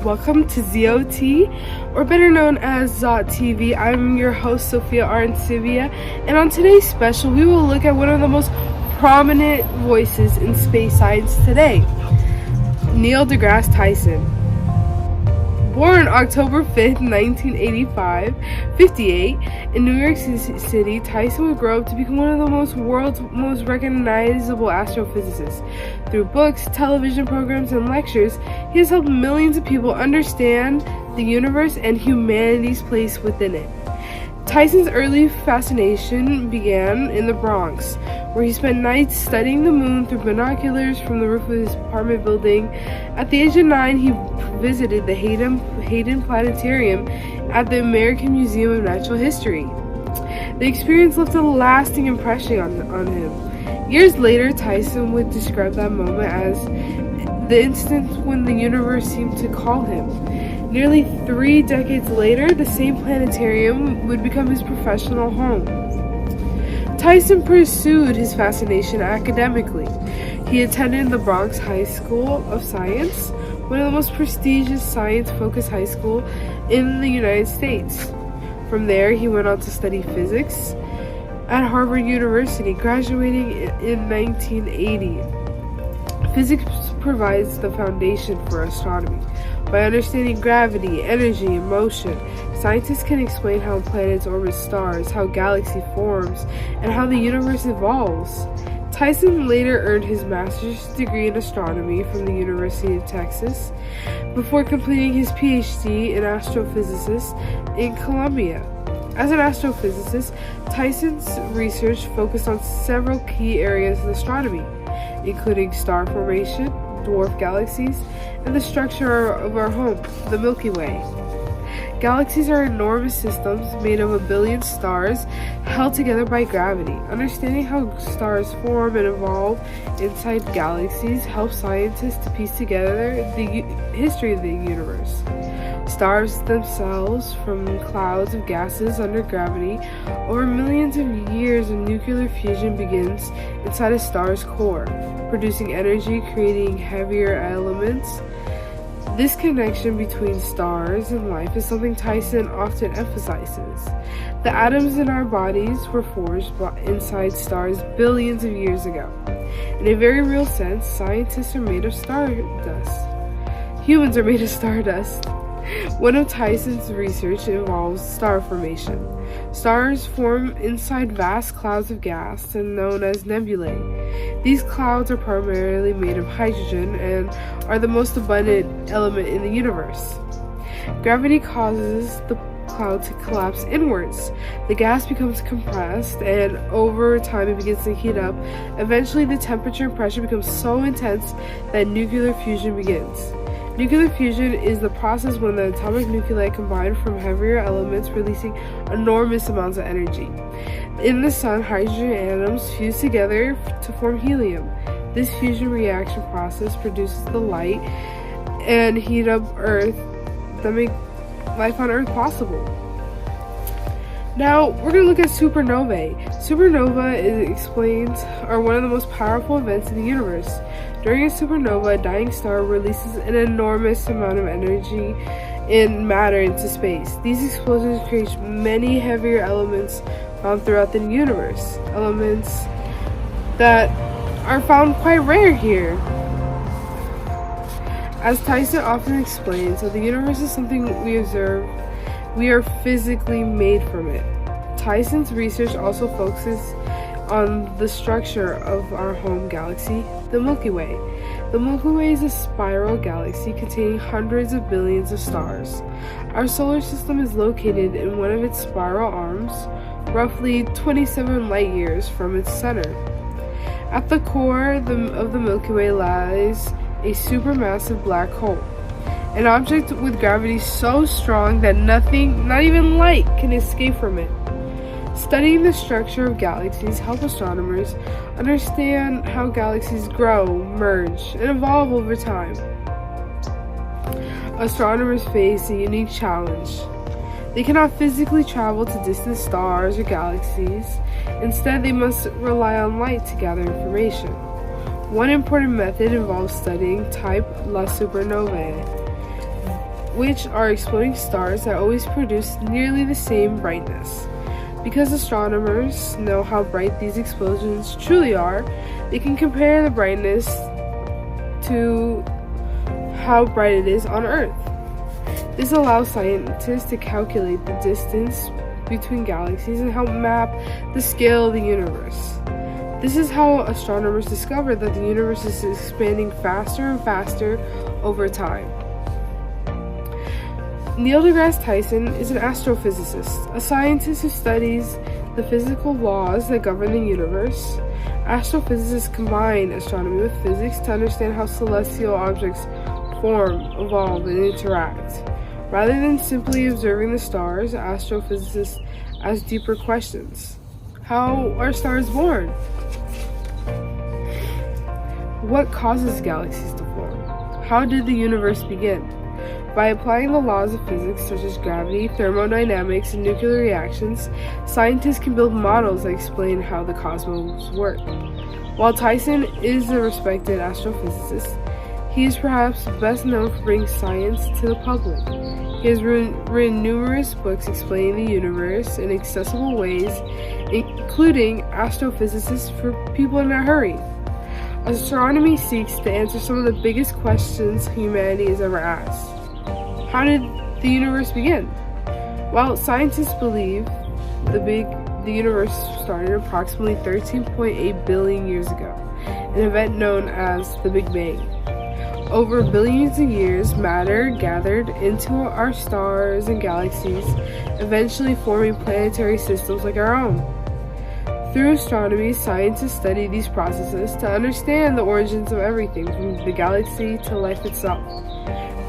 Welcome to ZOT, or better known as ZOT TV. I'm your host, Sophia Arancibia, and on today's special, we will look at one of the most prominent voices in space science today, Neil deGrasse Tyson. Born October 5th, 58, in New York City, Tyson would grow up to become one of the world's most recognizable astrophysicists. Through books, television programs, and lectures, he has helped millions of people understand the universe and humanity's place within it. Tyson's early fascination began in the Bronx, where he spent nights studying the moon through binoculars from the roof of his apartment building. At the age of 9, he visited the Hayden Planetarium at the American Museum of Natural History. The experience left a lasting impression on him. Years later, Tyson would describe that moment as the instant when the universe seemed to call him. Nearly 3 decades later, the same planetarium would become his professional home. Tyson pursued his fascination academically. He attended the Bronx High School of Science, one of the most prestigious science-focused high schools in the United States. From there, he went on to study physics at Harvard University, graduating in 1980. Physics provides the foundation for astronomy. By understanding gravity, energy, and motion, scientists can explain how planets orbit stars, how galaxy forms, and how the universe evolves. Tyson later earned his master's degree in astronomy from the University of Texas before completing his PhD in astrophysics in Columbia. As an astrophysicist, Tyson's research focused on several key areas of astronomy, including star formation, dwarf galaxies, and the structure of our home, the Milky Way. Galaxies are enormous systems made of a billion stars held together by gravity. Understanding how stars form and evolve inside galaxies helps scientists to piece together the history of the universe. Stars themselves from clouds of gases under gravity. Over millions of years of nuclear fusion begins inside a star's core, producing energy, creating heavier elements. This connection between stars and life is something Tyson often emphasizes. The atoms in our bodies were forged inside stars billions of years ago. In a very real sense, scientists are made of stardust. Humans are made of stardust. One of Tyson's research involves star formation. Stars form inside vast clouds of gas and known as nebulae. These clouds are primarily made of hydrogen and are the most abundant element in the universe. Gravity causes the cloud to collapse inwards. The gas becomes compressed, and over time it begins to heat up. Eventually, the temperature and pressure becomes so intense that nuclear fusion begins. Nuclear fusion is the process when the atomic nuclei combine from heavier elements, releasing enormous amounts of energy. In the sun, hydrogen atoms fuse together to form helium. This fusion reaction process produces the light and heat up Earth that make life on Earth possible. Now, we're going to look at supernovae. Supernovae are one of the most powerful events in the universe. During a supernova, a dying star releases an enormous amount of energy and matter into space. These explosions create many heavier elements found throughout the universe, elements that are found quite rare here. As Tyson often explains, that the universe is something we observe. We are physically made from it. Tyson's research also focuses on the structure of our home galaxy, the Milky Way. The Milky Way is a spiral galaxy containing hundreds of billions of stars. Our solar system is located in one of its spiral arms, roughly 27 light years from its center. At the core of the Milky Way lies a supermassive black hole, an object with gravity so strong that nothing, not even light, can escape from it. Studying the structure of galaxies helps astronomers understand how galaxies grow, merge, and evolve over time. Astronomers face a unique challenge. They cannot physically travel to distant stars or galaxies. Instead, they must rely on light to gather information. One important method involves studying type La Supernovae. which are exploding stars that always produce nearly the same brightness. Because astronomers know how bright these explosions truly are, they can compare the brightness to how bright it is on Earth. This allows scientists to calculate the distance between galaxies and help map the scale of the universe. This is how astronomers discover that the universe is expanding faster and faster over time. Neil deGrasse Tyson is an astrophysicist, a scientist who studies the physical laws that govern the universe. Astrophysicists combine astronomy with physics to understand how celestial objects form, evolve, and interact. Rather than simply observing the stars, astrophysicists ask deeper questions. How are stars born? What causes galaxies to form? How did the universe begin? By applying the laws of physics such as gravity, thermodynamics, and nuclear reactions, scientists can build models that explain how the cosmos work. While Tyson is a respected astrophysicist, he is perhaps best known for bringing science to the public. He has written numerous books explaining the universe in accessible ways, including Astrophysics for People in a Hurry. Astronomy seeks to answer some of the biggest questions humanity has ever asked. How did the universe begin? Well, scientists believe the universe started approximately 13.8 billion years ago, an event known as the Big Bang. Over billions of years, matter gathered into our stars and galaxies, eventually forming planetary systems like our own. Through astronomy, scientists study these processes to understand the origins of everything, from the galaxy to life itself.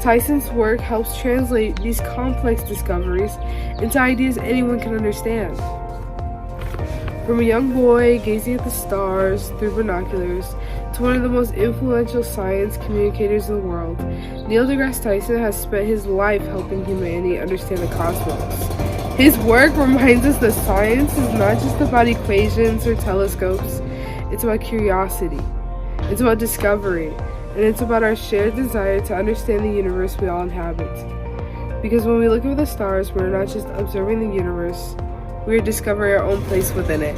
Tyson's work helps translate these complex discoveries into ideas anyone can understand. From a young boy gazing at the stars through binoculars to one of the most influential science communicators in the world, Neil deGrasse Tyson has spent his life helping humanity understand the cosmos. His work reminds us that science is not just about equations or telescopes, it's about curiosity, it's about discovery, and it's about our shared desire to understand the universe we all inhabit. Because when we look at the stars, we're not just observing the universe, we are discovering our own place within it.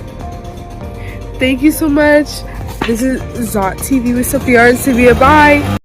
Thank you so much. This is Zot TV with Sophia and Sylvia. Bye!